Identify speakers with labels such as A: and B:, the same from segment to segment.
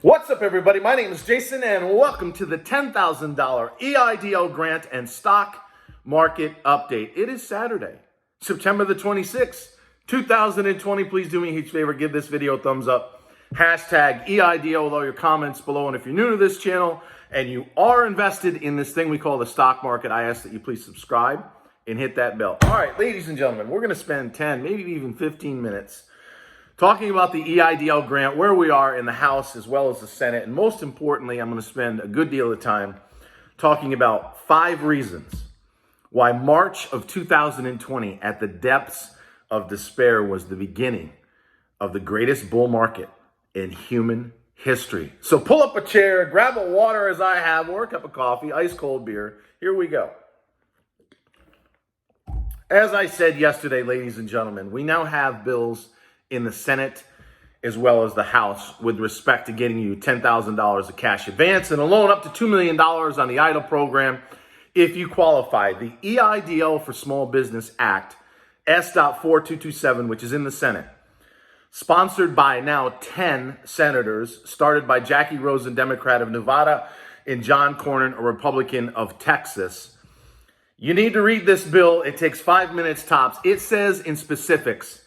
A: What's up, everybody? My name is Jason, and welcome to the $10,000 EIDL grant and stock market update. It is Saturday, September the 26th, 2020. Please do me a huge favor. Give this video a thumbs up. Hashtag EIDL with all your comments below. And if you're new to this channel and you are invested in this thing we call the stock market, I ask that you please subscribe and hit that bell. All right, ladies and gentlemen, we're going to spend 10, maybe even 15 minutes talking about the EIDL grant, where we are in the House as well as the Senate. And most importantly, I'm going to spend a good deal of time talking about 5 reasons why March of 2020, at the depths of despair, was the beginning of the greatest bull market in human history. So pull up a chair, grab a water as I have, or a cup of coffee, ice cold beer. Here we go. As I said yesterday, ladies and gentlemen, we now have bills in the Senate as well as the House with respect to getting you $10,000 of cash advance and a loan up to $2 million on the Eidl program if you qualify. The EIDL for Small Business Act, S.4227, which is in the Senate, sponsored by now 10 senators, started by Jackie Rosen, Democrat of Nevada, and John Cornyn, a Republican of Texas. You need to read this bill. It takes 5 minutes tops. It says in specifics,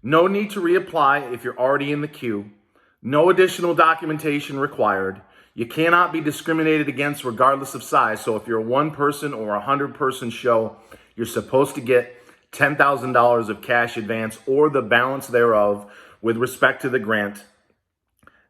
A: no need to reapply if you're already in the queue. No additional documentation required. You cannot be discriminated against regardless of size. So if you're a 1-person or 100-person show, you're supposed to get $10,000 of cash advance or the balance thereof with respect to the grant.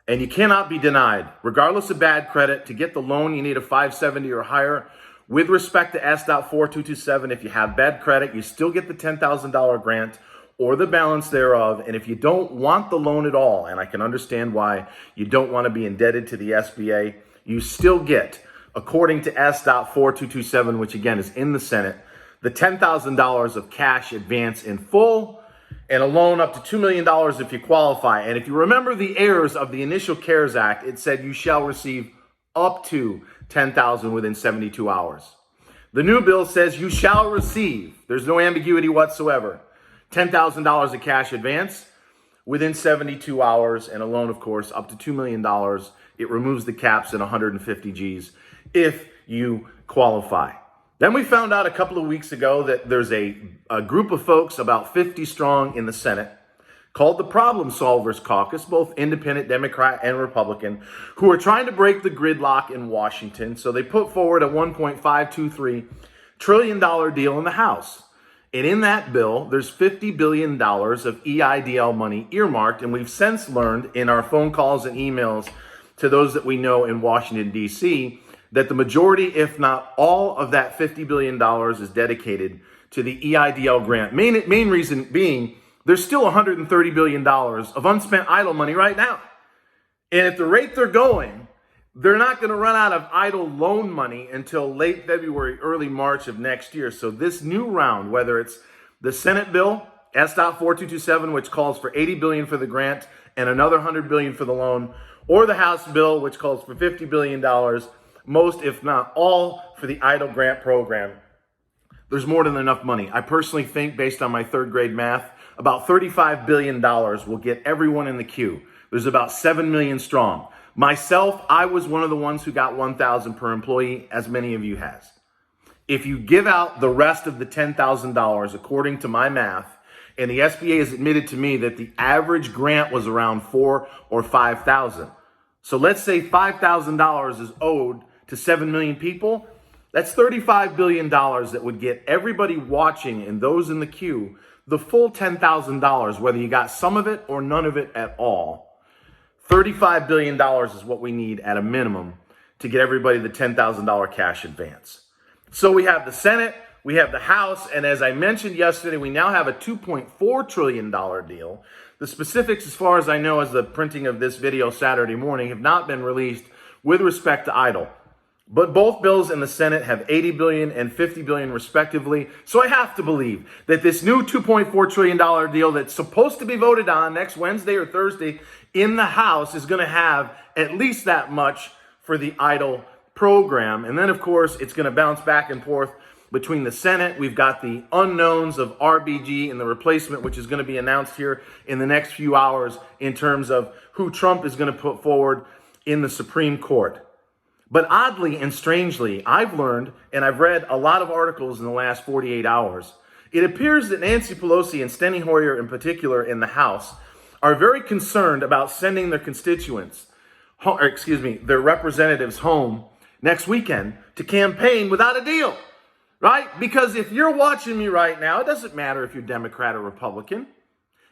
A: And you cannot be denied. Regardless of bad credit, to get the loan, you need a 570 or higher. With respect to S.4227, if you have bad credit, you still get the $10,000 grant or the balance thereof. And if you don't want the loan at all, and I can understand why you don't want to be indebted to the SBA, you still get, according to S.4227, which again is in the Senate, the $10,000 of cash advance in full and a loan up to $2 million if you qualify. And if you remember the errors of the initial CARES Act, it said you shall receive up to $10,000 within 72 hours. The new bill says you shall receive, there's no ambiguity whatsoever, $10,000 of cash advance within 72 hours and a loan, of course, up to $2 million. It removes the caps at 150 Gs if you qualify. Then we found out a couple of weeks ago that there's a group of folks, about 50 strong in the Senate, called the Problem Solvers Caucus, both independent, Democrat, and Republican, who are trying to break the gridlock in Washington. So they put forward a $1.523 trillion deal in the House. And in that bill, there's $50 billion of EIDL money earmarked. And we've since learned in our phone calls and emails to those that we know in Washington, D.C., that the majority, if not all, of that $50 billion is dedicated to the EIDL grant. Main reason being, there's still $130 billion of unspent Eidl money right now. And at the rate they're going, they're not going to run out of Eidl loan money until late February, early March of next year. So this new round, whether it's the Senate bill, S.4227, which calls for $80 billion for the grant and another $100 billion for the loan, or the House bill, which calls for $50 billion, most, if not all, for the Eidl grant program, there's more than enough money. I personally think, based on my 3rd grade math, about $35 billion will get everyone in the queue. There's about 7 million strong. Myself, I was one of the ones who got $1,000 per employee, as many of you has. If you give out the rest of the $10,000, according to my math, and the SBA has admitted to me that the average grant was around $4,000 or $5,000. So let's say $5,000 is owed to 7 million people. That's $35 billion that would get everybody watching and those in the queue the full $10,000, whether you got some of it or none of it at all. $35 billion is what we need at a minimum to get everybody the $10,000 cash advance. So we have the Senate, we have the House, and as I mentioned yesterday, we now have a $2.4 trillion deal. The specifics, as far as I know, as the printing of this video Saturday morning, have not been released with respect to Eidl. But both bills in the Senate have $80 billion and $50 billion respectively. So I have to believe that this new $2.4 trillion deal that's supposed to be voted on next Wednesday or Thursday in the House is going to have at least that much for the Eidl program. And then, of course, it's going to bounce back and forth between the Senate. We've got the unknowns of RBG and the replacement, which is going to be announced here in the next few hours in terms of who Trump is going to put forward in the Supreme Court. But oddly and strangely, I've learned, and I've read a lot of articles in the last 48 hours, it appears that Nancy Pelosi and Steny Hoyer in particular in the House are very concerned about sending their constituents, their representatives home next weekend to campaign without a deal, right? Because if you're watching me right now, it doesn't matter if you're Democrat or Republican.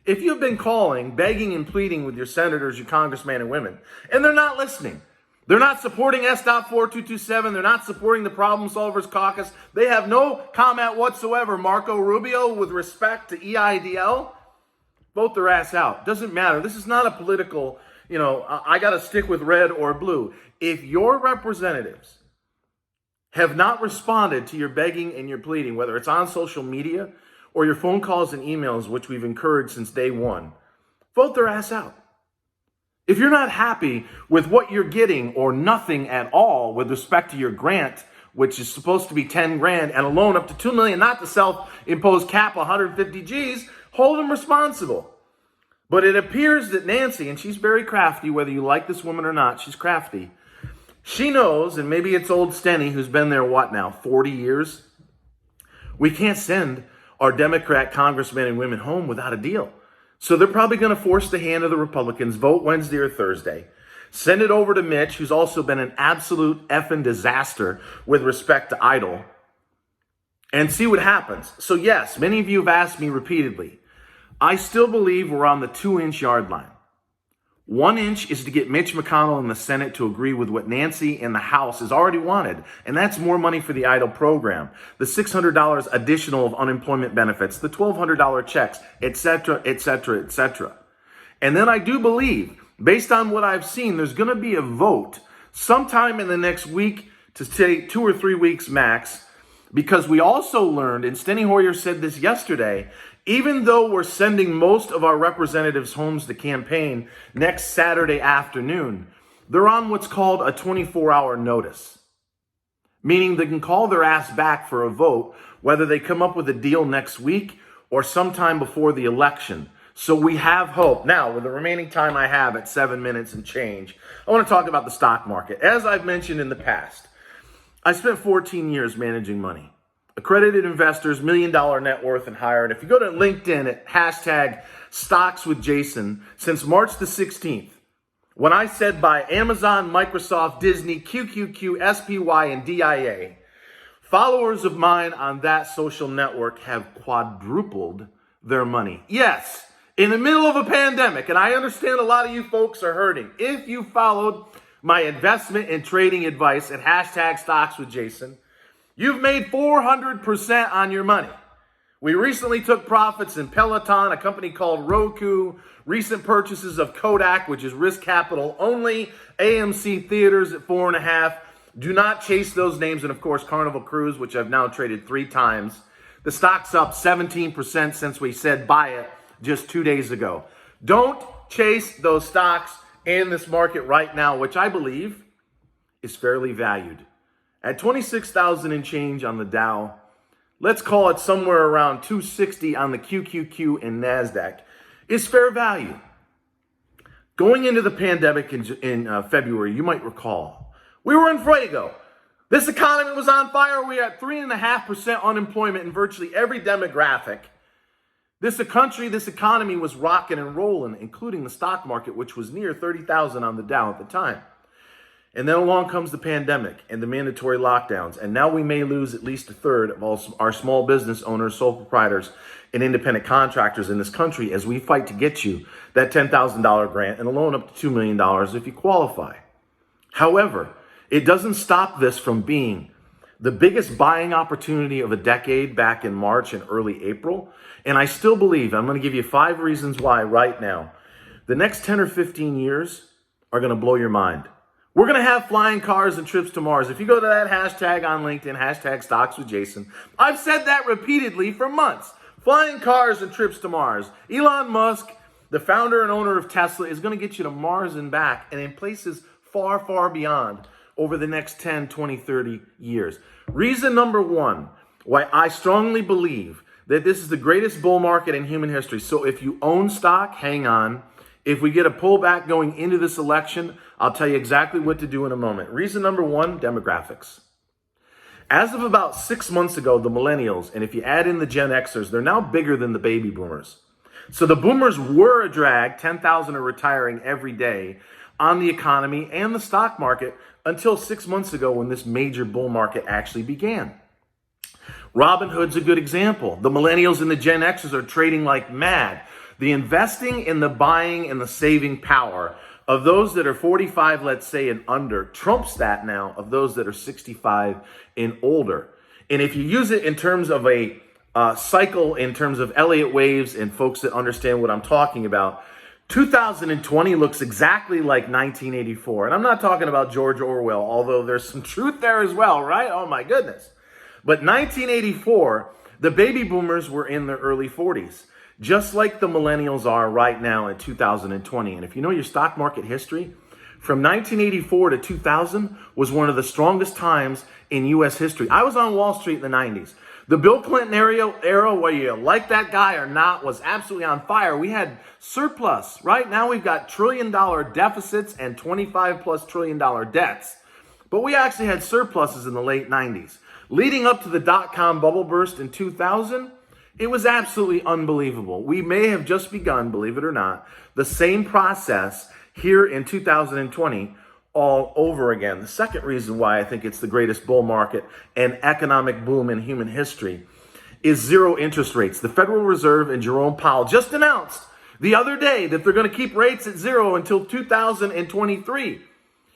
A: If you've been calling, begging and pleading with your senators, your congressmen and women, and they're not listening, they're not supporting S.4227. They're not supporting the Problem Solvers Caucus. They have no comment whatsoever, Marco Rubio, with respect to EIDL. Vote their ass out. Doesn't matter. This is not a political, I got to stick with red or blue. If your representatives have not responded to your begging and your pleading, whether it's on social media or your phone calls and emails, which we've encouraged since day one, vote their ass out. If you're not happy with what you're getting or nothing at all with respect to your grant, which is supposed to be 10 grand and a loan up to 2 million, not the self-imposed cap 150 G's, hold them responsible. But it appears that Nancy, and she's very crafty, whether you like this woman or not, she's crafty. She knows, and maybe it's old Steny who's been there, 40 years? We can't send our Democrat congressmen and women home without a deal. So they're probably going to force the hand of the Republicans, vote Wednesday or Thursday, send it over to Mitch, who's also been an absolute effing disaster with respect to Eidl, and see what happens. So yes, many of you have asked me repeatedly. I still believe we're on the 2-inch yard line. 1 inch is to get Mitch McConnell in the Senate to agree with what Nancy in the House has already wanted, and that's more money for the Eidl program, the $600 additional of unemployment benefits, the $1,200 checks, etc., etc., etc. And then I do believe, based on what I've seen, there's going to be a vote sometime in the next week to say 2 or 3 weeks max, because we also learned, and Steny Hoyer said this yesterday, even though we're sending most of our representatives homes to campaign next Saturday afternoon, they're on what's called a 24-hour notice, meaning they can call their ass back for a vote, whether they come up with a deal next week or sometime before the election. So we have hope. Now, with the remaining time I have at 7 minutes and change, I want to talk about the stock market. As I've mentioned in the past, I spent 14 years managing money. Accredited investors, $1 million net worth and higher. And if you go to LinkedIn at hashtag stocks with Jason, since March the 16th, when I said buy Amazon, Microsoft, Disney, QQQ, SPY, and DIA, followers of mine on that social network have quadrupled their money. Yes, in the middle of a pandemic, and I understand a lot of you folks are hurting. If you followed my investment and trading advice at hashtag stocks with Jason, you've made 400% on your money. We recently took profits in Peloton, a company called Roku, recent purchases of Kodak, which is risk capital only, AMC Theaters at 4.5. Do not chase those names. And of course, Carnival Cruise, which I've now traded 3 times. The stock's up 17% since we said buy it just 2 days ago. Don't chase those stocks in this market right now, which I believe is fairly valued. At 26,000 and change on the Dow, let's call it somewhere around 260 on the QQQ and NASDAQ, is fair value. Going into the pandemic in February, you might recall, we were in fuego. This economy was on fire. We had 3.5% unemployment in virtually every demographic. This economy was rocking and rolling, including the stock market, which was near 30,000 on the Dow at the time. And then along comes the pandemic and the mandatory lockdowns. And now we may lose at least a third of all our small business owners, sole proprietors, and independent contractors in this country as we fight to get you that $10,000 grant and a loan up to $2 million if you qualify. However, it doesn't stop this from being the biggest buying opportunity of a decade back in March and early April. And I still believe, I'm going to give you 5 reasons why right now, the next 10 or 15 years are going to blow your mind. We're going to have flying cars and trips to Mars. If you go to that hashtag on LinkedIn, hashtag stocks with Jason, I've said that repeatedly for months. Flying cars and trips to Mars. Elon Musk, the founder and owner of Tesla, is going to get you to Mars and back and in places far, far beyond over the next 10, 20, 30 years. Reason number 1, why I strongly believe that this is the greatest bull market in human history. So if you own stock, hang on. If we get a pullback going into this election, I'll tell you exactly what to do in a moment. Reason number one, demographics. As of about 6 months ago, the millennials, and if you add in the Gen Xers, they're now bigger than the baby boomers. So the boomers were a drag, 10,000 are retiring every day on the economy and the stock market until 6 months ago when this major bull market actually began. Robinhood's a good example. The millennials and the Gen Xers are trading like mad. The investing and the buying and the saving power of those that are 45, let's say, and under, trumps that now of those that are 65 and older. And if you use it in terms of a cycle, in terms of Elliott waves and folks that understand what I'm talking about, 2020 looks exactly like 1984. And I'm not talking about George Orwell, although there's some truth there as well, right? Oh my goodness. But 1984, the baby boomers were in their early 40s. Just like the millennials are right now in 2020. And if you know your stock market history, from 1984 to 2000 was one of the strongest times in U.S. history. I was on Wall Street in the 90s. The Bill Clinton era, whether you like that guy or not, was absolutely on fire. We had surplus. Right now we've got $1 trillion deficits and $25+ trillion debts. But we actually had surpluses in the late 90s. Leading up to the dot-com bubble burst in 2000, it was absolutely unbelievable. We may have just begun, believe it or not, the same process here in 2020 all over again. The second reason why I think it's the greatest bull market and economic boom in human history is zero interest rates. The Federal Reserve and Jerome Powell just announced the other day that they're going to keep rates at zero until 2023.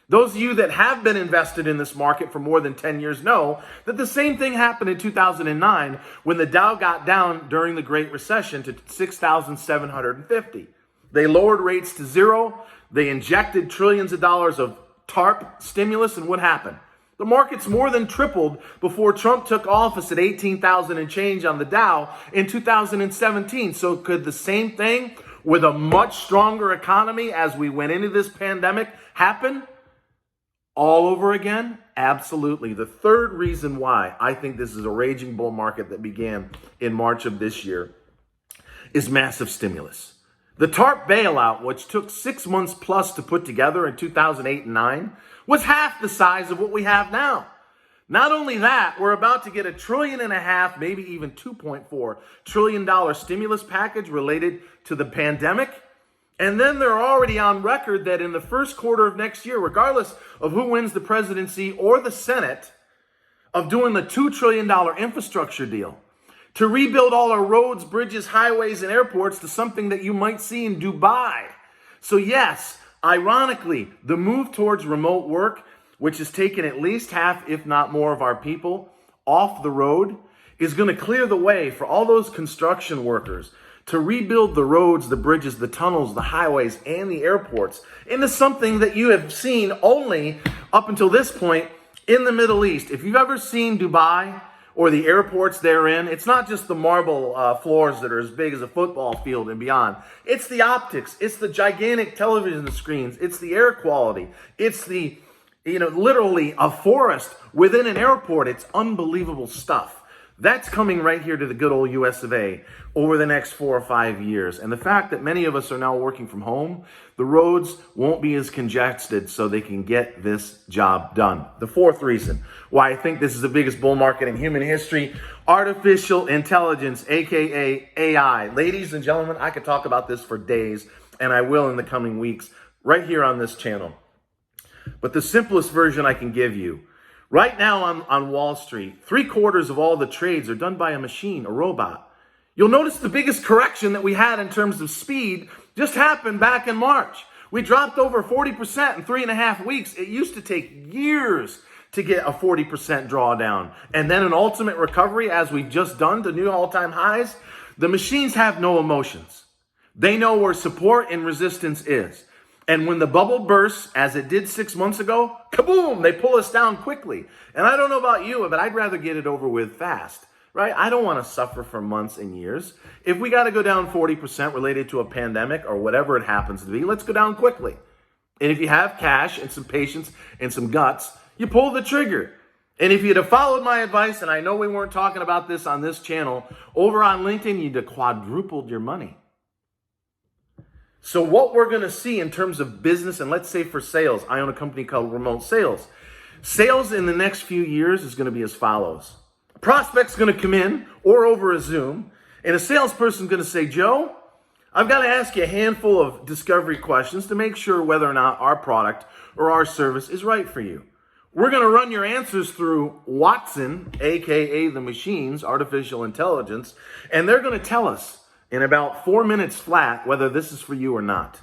A: Those of you that have been invested in this market for more than 10 years know that the same thing happened in 2009 when the Dow got down during the Great Recession to 6,750. They lowered rates to zero. They injected trillions of dollars of TARP stimulus, and what happened? The markets more than tripled before Trump took office at 18,000 and change on the Dow in 2017. So could the same thing with a much stronger economy as we went into this pandemic happen all over again? Absolutely. The third reason why I think this is a raging bull market that began in March of this year is massive stimulus. The TARP bailout, which took 6 months plus to put together in 2008 and 9, was half the size of what we have now. Not only that, we're about to get $1.5 trillion, maybe even $2.4 trillion stimulus package related to the pandemic. And then they're already on record that in the first quarter of next year, regardless of who wins the presidency or the Senate, of doing the $2 trillion infrastructure deal to rebuild all our roads, bridges, highways, and airports to something that you might see in Dubai. So yes, ironically, the move towards remote work, which has taken at least half, if not more, of our people off the road, is going to clear the way for all those construction workers to rebuild the roads, the bridges, the tunnels, the highways, and the airports into something that you have seen only up until this point in the Middle East. If you've ever seen Dubai or the airports therein, it's not just the marble floors that are as big as a football field and beyond. It's the optics. It's the gigantic television screens. It's the air quality. It's the, literally a forest within an airport. It's unbelievable stuff. That's coming right here to the good old US of A over the next 4 or 5 years. And the fact that many of us are now working from home, the roads won't be as congested so they can get this job done. The fourth reason why I think this is the biggest bull market in human history, artificial intelligence, aka AI. Ladies and gentlemen, I could talk about this for days, and I will in the coming weeks right here on this channel. But the simplest version I can give you, right now on Wall Street, 3/4 of all the trades are done by a machine, a robot. You'll notice the biggest correction that we had in terms of speed just happened back in March. We dropped over 40% in 3.5 weeks. It used to take years to get a 40% drawdown. And then an ultimate recovery, as we've just done, to new all-time highs. The machines have no emotions. They know where support and resistance is. And when the bubble bursts, as it did 6 months ago, kaboom, they pull us down quickly. And I don't know about you, but I'd rather get it over with fast, right? I don't want to suffer for months and years. If we got to go down 40% related to a pandemic or whatever it happens to be, let's go down quickly. And if you have cash and some patience and some guts, you pull the trigger. And if you'd have followed my advice, and I know we weren't talking about this on this channel, over on LinkedIn, you'd have quadrupled your money. So what we're going to see in terms of business, and let's say for sales, I own a company called Remote Sales. Sales in the next few years is going to be as follows. A prospect's going to come in or over a Zoom, and a salesperson's going to say, Joe, I've got to ask you a handful of discovery questions to make sure whether or not our product or our service is right for you. We're going to run your answers through Watson, aka the machines, artificial intelligence, and they're going to tell us in about 4 minutes flat whether this is for you or not.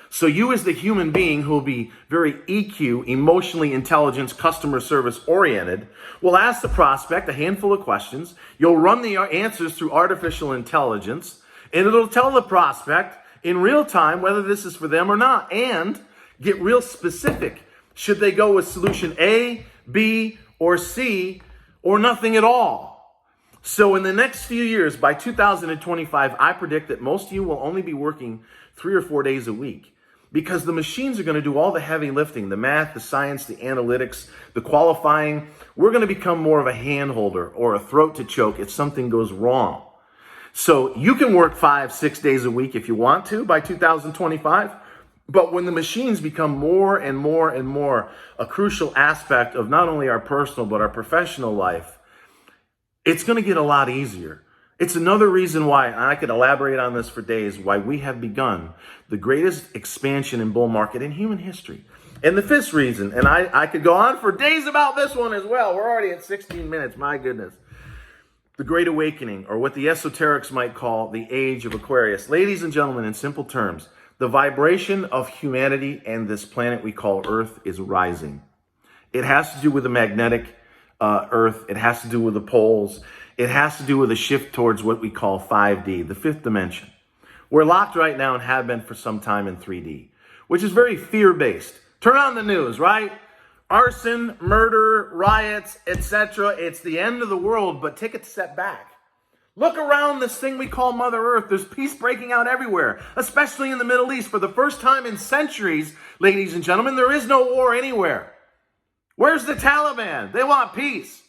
A: So you as the human being who will be very EQ, emotionally intelligent, customer service oriented, will ask the prospect a handful of questions. You'll run the answers through artificial intelligence, and it'll tell the prospect in real time whether this is for them or not, and get real specific. Should they go with solution A, B, or C, or nothing at all? So in the next few years, by 2025, I predict that most of you will only be working 3 or 4 days a week, because the machines are going to do all the heavy lifting, the math, the science, the analytics, the qualifying. We're going to become more of a hand holder or a throat to choke if something goes wrong. So you can work 5, 6 days a week if you want to by 2025. But when the machines become more and more and more a crucial aspect of not only our personal but our professional life, it's going to get a lot easier. It's another reason why, and I could elaborate on this for days, why we have begun the greatest expansion in bull market in human history. And the fifth reason, and I could go on for days about this one as well. We're already at 16 minutes, my goodness. The Great Awakening, or what the esoterics might call the Age of Aquarius. Ladies and gentlemen, in simple terms, the vibration of humanity and this planet we call Earth is rising. It has to do with the magnetic Earth. It has to do with the poles. It has to do with a shift towards what we call 5D, the fifth dimension. We're locked right now and have been for some time in 3D, which is very fear-based. Turn on the news, right? Arson, murder, riots, etc. It's the end of the world, but take a step back. Look around this thing we call Mother Earth. There's peace breaking out everywhere, especially in the Middle East. For the first time in centuries, ladies and gentlemen, there is no war anywhere. Where's the Taliban? They want peace.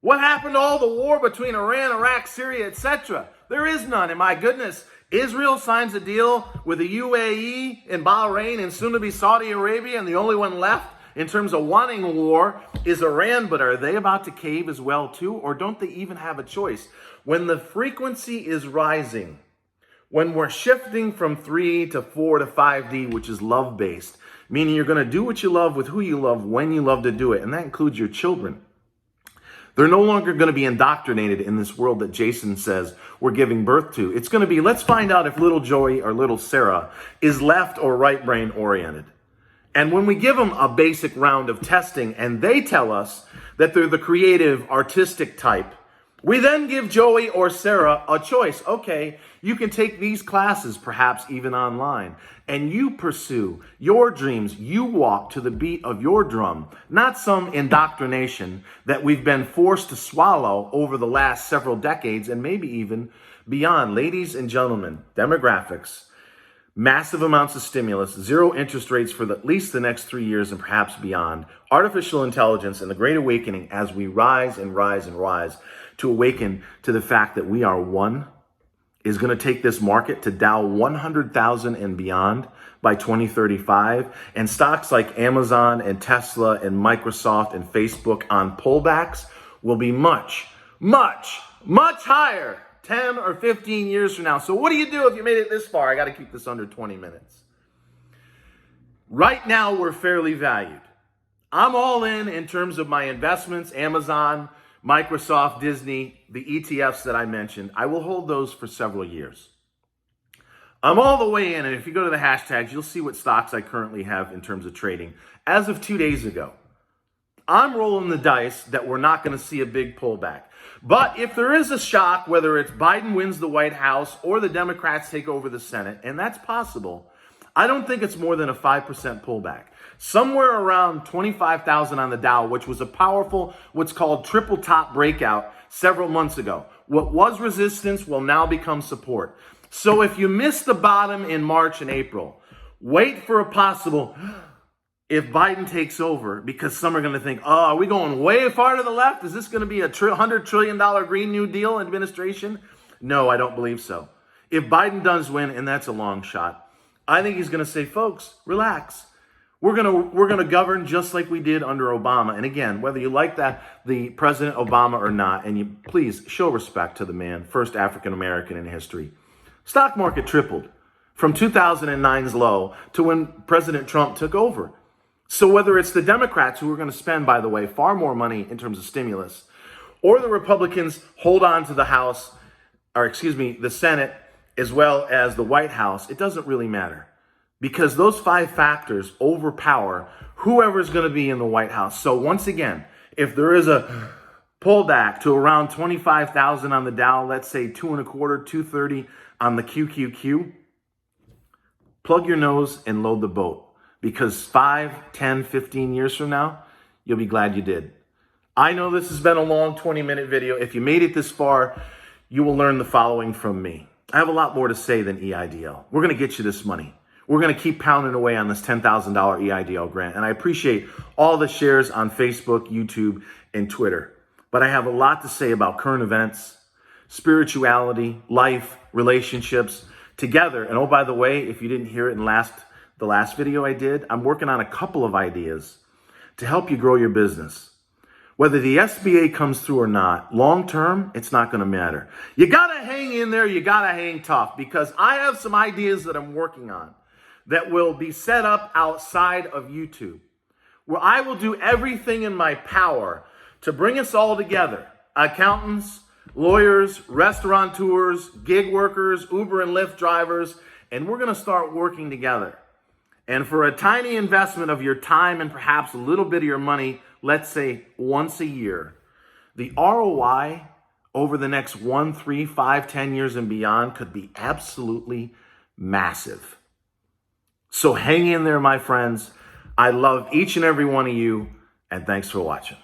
A: What happened to all the war between Iran, Iraq, Syria, etc.? There is none. And my goodness, Israel signs a deal with the UAE and Bahrain and soon to be Saudi Arabia, and the only one left in terms of wanting war is Iran. But are they about to cave as well too? Or don't they even have a choice? When the frequency is rising, when we're shifting from 3 to 4 to 5D, which is love-based, meaning you're going to do what you love with who you love when you love to do it, and that includes your children. They're no longer going to be indoctrinated in this world that Jason says we're giving birth to. It's going to be, let's find out if little Joey or little Sarah is left or right brain oriented. And when we give them a basic round of testing and they tell us that they're the creative, artistic type, we then give Joey or Sarah a choice. Okay, you can take these classes, perhaps even online, and you pursue your dreams. You walk to the beat of your drum, not some indoctrination that we've been forced to swallow over the last several decades and maybe even beyond. Ladies and gentlemen, demographics, massive amounts of stimulus, zero interest rates for at least the next 3 years and perhaps beyond, artificial intelligence, and the Great Awakening as we rise and rise and rise to awaken to the fact that we are one, is going to take this market to Dow 100,000 and beyond by 2035. And stocks like Amazon and Tesla and Microsoft and Facebook on pullbacks will be much, much, much higher 10 or 15 years from now. So what do you do if you made it this far? I got to keep this under 20 minutes. Right now, we're fairly valued. I'm all in terms of my investments, Amazon, Microsoft, Disney, the ETFs that I mentioned. I will hold those for several years. I'm all the way in, and if you go to the hashtags, you'll see what stocks I currently have in terms of trading. As of 2 days ago, I'm rolling the dice that we're not going to see a big pullback. But if there is a shock, whether it's Biden wins the White House or the Democrats take over the Senate, and that's possible, I don't think it's more than a 5% pullback. Somewhere around 25,000 on the Dow, which was a powerful, what's called triple top breakout several months ago. What was resistance will now become support. So if you missed the bottom in March and April, wait for a possible, if Biden takes over, because some are going to think, oh, are we going way far to the left? Is this going to be a $100 trillion Green New Deal administration? No, I don't believe so. If Biden does win, and that's a long shot, I think he's going to say, folks, relax. We're gonna govern just like we did under Obama. And again, whether you like the President Obama or not, and you please show respect to the man, first African American in history. Stock market tripled from 2009's low to when President Trump took over. So whether it's the Democrats, who are going to spend, by the way, far more money in terms of stimulus, or the Republicans hold on to the House, or the Senate, as well as the White House, it doesn't really matter. Because those 5 factors overpower whoever's going to be in the White House. So once again, if there is a pullback to around 25,000 on the Dow, let's say 2.25, 230 on the QQQ, plug your nose and load the boat. Because 5, 10, 15 years from now, you'll be glad you did. I know this has been a long 20-minute video. If you made it this far, you will learn the following from me. I have a lot more to say than EIDL. We're going to get you this money. We're going to keep pounding away on this $10,000 EIDL grant. And I appreciate all the shares on Facebook, YouTube, and Twitter. But I have a lot to say about current events, spirituality, life, relationships, together. And oh, by the way, if you didn't hear it in the last video I did, I'm working on a couple of ideas to help you grow your business. Whether the SBA comes through or not, long term, it's not going to matter. You got to hang in there. You got to hang tough, because I have some ideas that I'm working on that will be set up outside of YouTube, where I will do everything in my power to bring us all together. Accountants, lawyers, restaurateurs, gig workers, Uber and Lyft drivers, and we're going to start working together. And for a tiny investment of your time and perhaps a little bit of your money, let's say once a year, the ROI over the next 1, 3, 5, 10 years and beyond could be absolutely massive. So hang in there, my friends. I love each and every one of you, and thanks for watching.